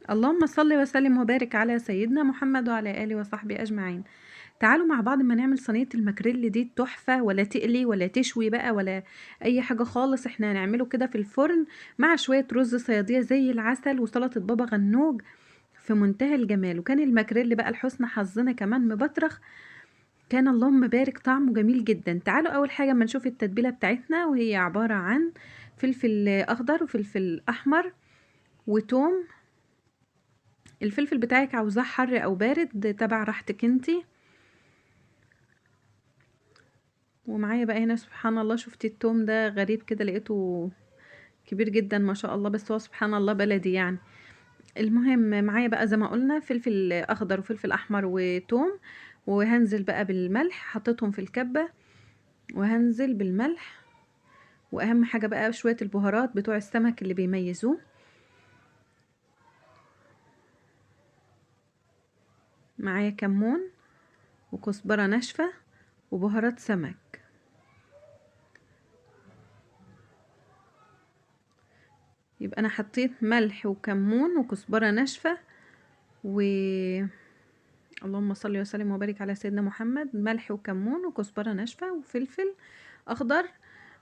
اللهم صل وسلم وبارك على سيدنا محمد وعلى آله وصحبه أجمعين. تعالوا مع بعض ما نعمل صينية المكريل دي تحفة، ولا تقلي ولا تشوي بقى ولا أي حاجة خالص. احنا هنعمله كده في الفرن مع شوية رز صيادية زي العسل وسلطة بابا غنوج في منتهى الجمال. وكان المكريل بقى لحسن حظنا كمان مبطرخ، كان اللهم بارك طعمه جميل جدا. تعالوا أول حاجة ما نشوف التتبيلة بتاعتنا، وهي عبارة عن فلفل أخضر وفلفل أحمر وتوم. الفلفل بتاعك عاوزاه حر او بارد ده تبع راحتك انتي. ومعايا بقى هنا سبحان الله، شفتي التوم ده غريب كده لقيته كبير جدا ما شاء الله، بس هو سبحان الله بلدي يعني. المهم معايا بقى زي ما قلنا فلفل اخضر وفلفل احمر وتوم. وهنزل بقى بالملح، حطيتهم في الكبة وهنزل بالملح. واهم حاجة بقى شوية البهارات بتوع السمك اللي بيميزوه. معايا كمون وكزبرة ناشفة وبهارات سمك. يبقى انا حطيت ملح وكمون وكزبرة ناشفة و اللهم صل وسلم وبارك على سيدنا محمد. ملح وكمون وكزبرة ناشفة وفلفل اخضر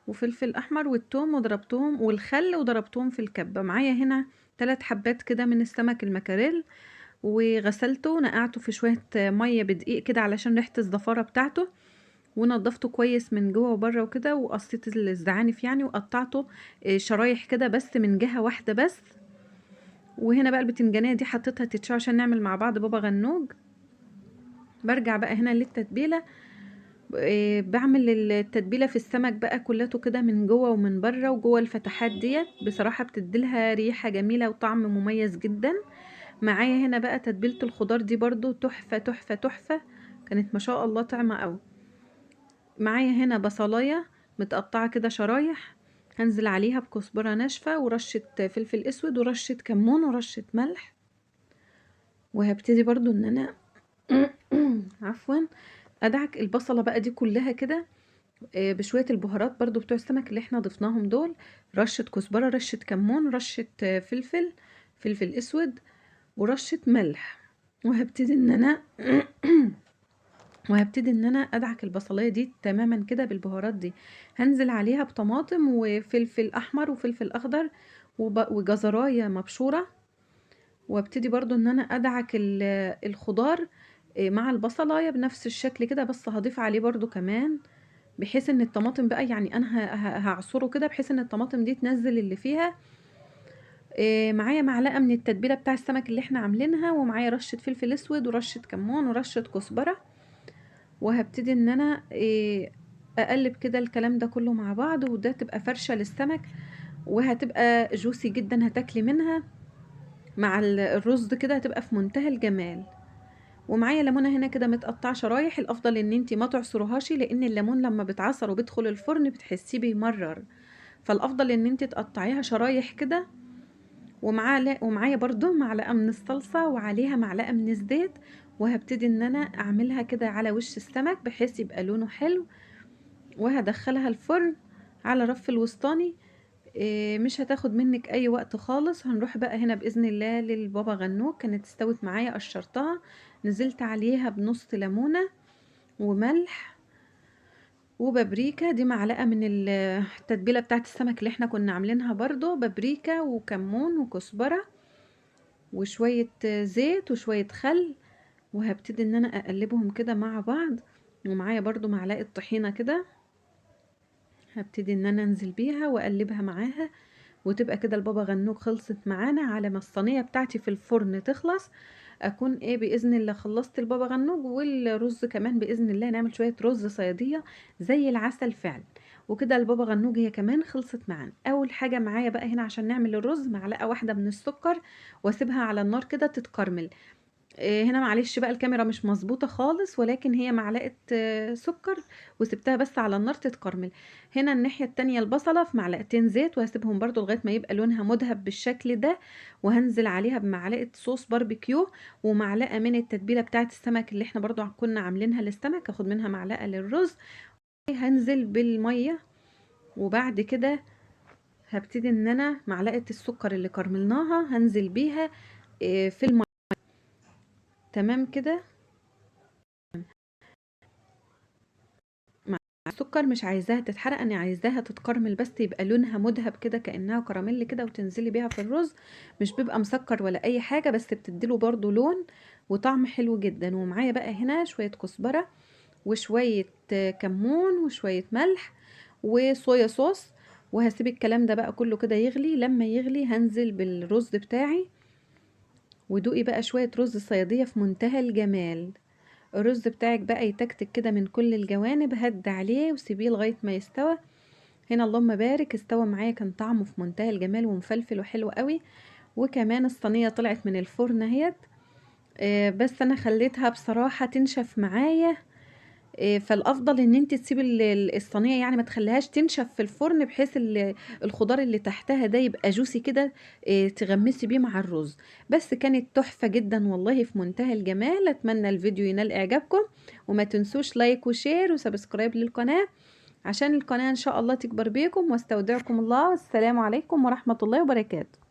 وفلفل احمر والثوم وضربتهم والخل وضربتهم في الكبة. معايا هنا 3 حبات كده من السمك المكاريل، وغسلته ونقعته في شوية مية بدقيق كده علشان ريحة الزفارة بتاعته، ونضفته كويس من جوه وبره وكده، وقصيت الزعانف يعني وقطعته شرايح كده بس من جهة واحدة بس. وهنا بقى البتنجانية دي حطيتها تتشوي عشان نعمل مع بعض بابا غنوج. برجع بقى هنا للتتبيلة. بعمل التتبيلة في السمك بقى كلته كده من جوه ومن بره وجوه الفتحات ديت، بصراحة بتديلها ريحة جميلة وطعم مميز جدا. معايا هنا بقى تتبيلة الخضار دي برضو تحفة تحفة تحفة، كانت ما شاء الله طعمة قوي. معايا هنا بصلاية متقطعة كده شرايح، هنزل عليها بكزبرة ناشفة ورشة فلفل اسود ورشة كمون ورشة ملح. وهبتدي برضو ان انا عفوا ادعك البصلة بقى دي كلها كده بشوية البهارات برضو بتوع السمك اللي احنا ضفناهم دول. رشة كزبرة، رشة كمون، رشة فلفل اسود ورشة ملح. وهبتدي ان انا ادعك البصلايه دي تماما كده بالبهارات دي. هنزل عليها بطماطم وفلفل احمر وفلفل اخضر وجزرايه مبشوره. وابتدي برضو ان انا ادعك الخضار مع البصلايه بنفس الشكل كده، بس هضيف عليه برضو كمان بحيث ان الطماطم بقى يعني انا هعصره كده بحيث ان الطماطم دي تنزل اللي فيها. معايا معلقه من التتبيله بتاع السمك اللي احنا عاملينها، ومعايا رشه فلفل اسود ورشه كمون ورشه كزبره. وهبتدي ان انا اقلب كده الكلام ده كله مع بعض، وده تبقى فرشة للسمك وهتبقى جوسي جدا، هتاكلي منها مع الرز كده هتبقى في منتهى الجمال. ومعايا ليمونه هنا كده متقطعه شرايح، الافضل ان انتي ما تعصرهاش لان الليمون لما بتعصر وبيدخل الفرن بتحسيه بيمرر، فالافضل ان انتي تقطعيها شرايح كده. ومعايا برضو معلقه من الصلصه وعليها معلقه من الزيت. وهبتدي ان انا اعملها كده على وش السمك بحيث يبقى لونه حلو، وهدخلها الفرن على رف الوسطاني. مش هتاخد منك اي وقت خالص. هنروح بقى هنا باذن الله للبابا غنوج، كانت استوت معايا قشرتها، نزلت عليها بنص ليمونه وملح وبابريكا. دي معلقه من التتبيله بتاعت السمك اللي احنا كنا عاملينها برضو، بابريكا وكمون وكزبره وشويه زيت وشويه خل. وهبتدي ان انا اقلبهم كده مع بعض. ومعايا برضو معلقه طحينه كده، هبتدي ان انا انزل بيها واقلبها معاها، وتبقى كده البابا غنوج خلصت معانا. على ما الصينيه بتاعتي في الفرن تخلص اكون باذن الله خلصت البابا غنوج، والرز كمان باذن الله نعمل شويه رز صياديه زي العسل فعلا. وكده البابا غنوج هي كمان خلصت معانا. اول حاجه معايا بقى هنا عشان نعمل الرز معلقه واحده من السكر، واسيبها على النار كده تتكرمل. هنا معلش بقى الكاميرا مش مظبوطة خالص، ولكن هي معلقة سكر وسبتها بس على النار تتكرمل. هنا الناحية التانية البصلة في معلقتين زيت، وهسيبهم برضو لغاية ما يبقى لونها مذهب بالشكل ده. وهنزل عليها بمعلقة صوص باربيكيو ومعلقة من التتبيلة بتاعة السمك اللي احنا برضو كنا عاملينها للسمك، هاخد منها معلقة للرز. هنزل بالمية، وبعد كده هبتدي ان انا معلقة السكر اللي كرملناها هنزل بيها في الميه. تمام كده. مع السكر مش عايزاها تتحرق، انا عايزاها تتكرمل بس، يبقى لونها مذهب كده كأنها كراميل كده، وتنزلي بيها في الرز. مش بيبقى مسكر ولا اي حاجة، بس بتديله برضو لون وطعم حلو جدا. ومعايا بقى هنا شوية كزبرة وشوية كمون وشوية ملح وصويا صوص. وهسيب الكلام ده بقى كله كده يغلي. لما يغلي هنزل بالرز بتاعي. ودوقي بقى شوية رز صيادية في منتهى الجمال. الرز بتاعك بقى يتكتك كده من كل الجوانب، هد عليه وسيبيه لغاية ما يستوى. هنا اللهم بارك استوى معايا، كان طعمه في منتهى الجمال ومفلفل وحلو قوي. وكمان الصينية طلعت من الفرن اهيت. بس انا خليتها بصراحة تنشف معايا. فالافضل ان انت تسيبي الصينيه، يعني ما تخليهاش تنشف في الفرن، بحيث الخضار اللي تحتها ده يبقى جوسي كده. تغمسي بيه مع الرز. بس كانت تحفه جدا والله، في منتهى الجمال. اتمنى الفيديو ينال اعجابكم، وما تنسوش لايك وشير وسبسكرايب للقناه، عشان القناه ان شاء الله تكبر بيكم. واستودعكم الله، والسلام عليكم ورحمه الله وبركاته.